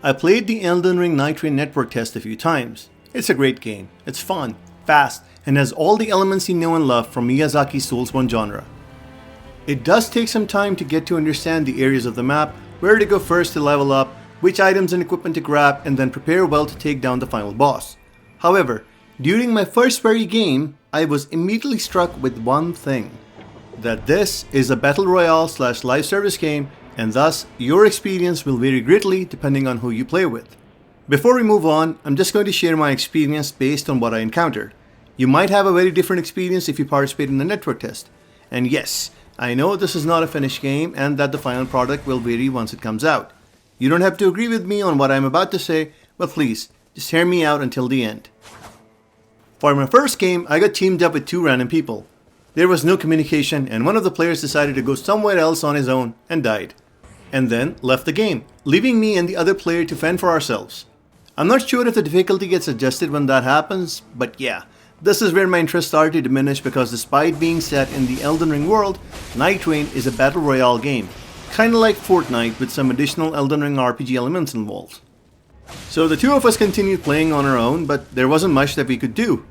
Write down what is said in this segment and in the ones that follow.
I played the Elden Ring Nightreign Network Test a few times. It's a great game. It's fun, fast, and has all the elements you know and love from Miyazaki's Soulsborne genre. It does take some time to get to understand the areas of the map, where to go first to level up, which items and equipment to grab, and then prepare well to take down the final boss. However, during my first very game, I was immediately struck with one thing. That this is a Battle Royale / live service game, and thus your experience will vary greatly depending on who you play with. Before we move on, I'm just going to share my experience based on what I encountered. You might have a very different experience if you participate in the network test. And yes, I know this is not a finished game and that the final product will vary once it comes out. You don't have to agree with me on what I'm about to say, but please, just hear me out until the end. For my first game, I got teamed up with two random people. There was no communication and one of the players decided to go somewhere else on his own and died. And then left the game, leaving me and the other player to fend for ourselves. I'm not sure if the difficulty gets adjusted when that happens, but yeah, this is where my interest started to diminish because despite being set in the Elden Ring world, Nightreign is a battle royale game, kinda like Fortnite with some additional Elden Ring RPG elements involved. So the two of us continued playing on our own, but there wasn't much that we could do.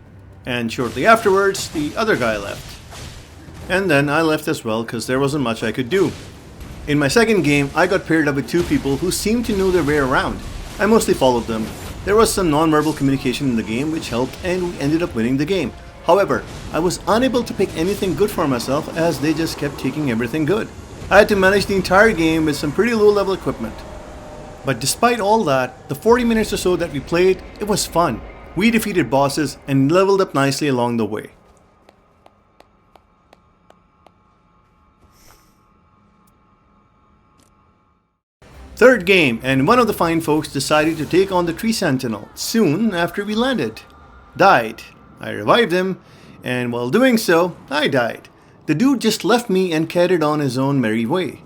And shortly afterwards, the other guy left. And then I left as well because there wasn't much I could do. In my second game, I got paired up with two people who seemed to know their way around. I mostly followed them. There was some non-verbal communication in the game which helped and we ended up winning the game. However, I was unable to pick anything good for myself as they just kept taking everything good. I had to manage the entire game with some pretty low level equipment. But despite all that, the 40 minutes or so that we played, it was fun. We defeated bosses and leveled up nicely along the way. Third game, and one of the fine folks decided to take on the tree sentinel soon after we landed. Died. I revived him, and while doing so, I died. The dude just left me and carried on his own merry way.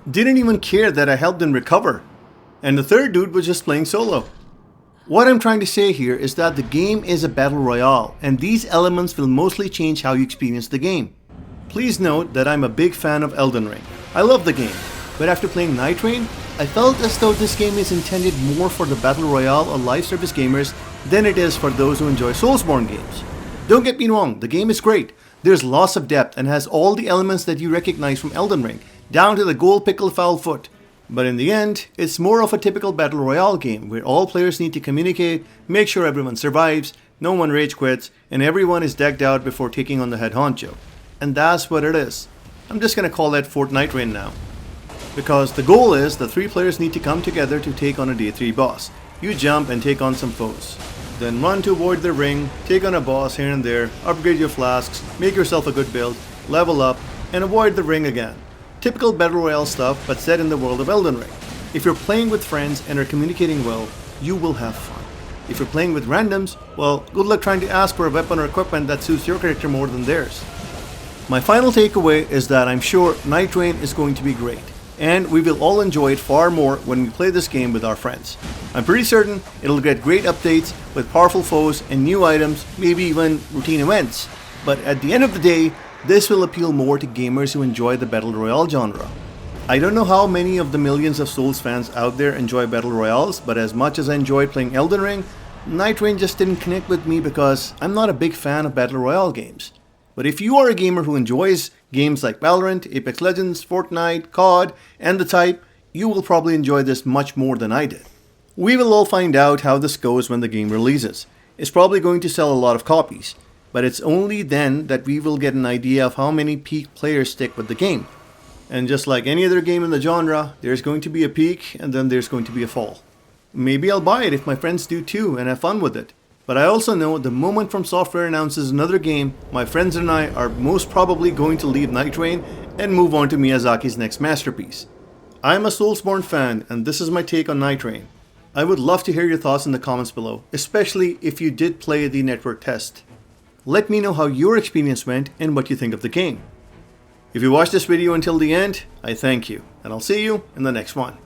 Didn't even care that I helped him recover. And the third dude was just playing solo. What I'm trying to say here is that the game is a battle royale, and these elements will mostly change how you experience the game. Please note that I'm a big fan of Elden Ring. I love the game, but after playing Nightreign, I felt as though this game is intended more for the battle royale or live service gamers than it is for those who enjoy Soulsborne games. Don't get me wrong, the game is great. There's lots of depth and has all the elements that you recognize from Elden Ring, down to the gold pickled foul foot. But in the end, it's more of a typical battle royale game where all players need to communicate, make sure everyone survives, no one rage quits, and everyone is decked out before taking on the head honcho. And that's what it is. I'm just gonna call that Fort Nightreign now. Because the goal is the three players need to come together to take on a day 3 boss. You jump and take on some foes. Then run to avoid the ring, take on a boss here and there, upgrade your flasks, make yourself a good build, level up, and avoid the ring again. Typical battle royale stuff but set in the world of Elden Ring. If you're playing with friends and are communicating well, you will have fun. If you're playing with randoms, well, good luck trying to ask for a weapon or equipment that suits your character more than theirs. My final takeaway is that I'm sure Nightreign is going to be great. And we will all enjoy it far more when we play this game with our friends. I'm pretty certain it'll get great updates with powerful foes and new items, maybe even routine events. But at the end of the day, this will appeal more to gamers who enjoy the Battle Royale genre. I don't know how many of the millions of Souls fans out there enjoy Battle Royales, but as much as I enjoyed playing Elden Ring, Nightreign just didn't connect with me because I'm not a big fan of Battle Royale games. But if you are a gamer who enjoys games like Valorant, Apex Legends, Fortnite, COD, and the type, you will probably enjoy this much more than I did. We will all find out how this goes when the game releases. It's probably going to sell a lot of copies, but it's only then that we will get an idea of how many peak players stick with the game. And just like any other game in the genre, there's going to be a peak and then there's going to be a fall. Maybe I'll buy it if my friends do too and have fun with it. But I also know the moment From Software announces another game, my friends and I are most probably going to leave Nightreign and move on to Miyazaki's next masterpiece. I'm a Soulsborne fan and this is my take on Nightreign. I would love to hear your thoughts in the comments below, especially if you did play the network test. Let me know how your experience went and what you think of the game. If you watched this video until the end, I thank you, and I'll see you in the next one.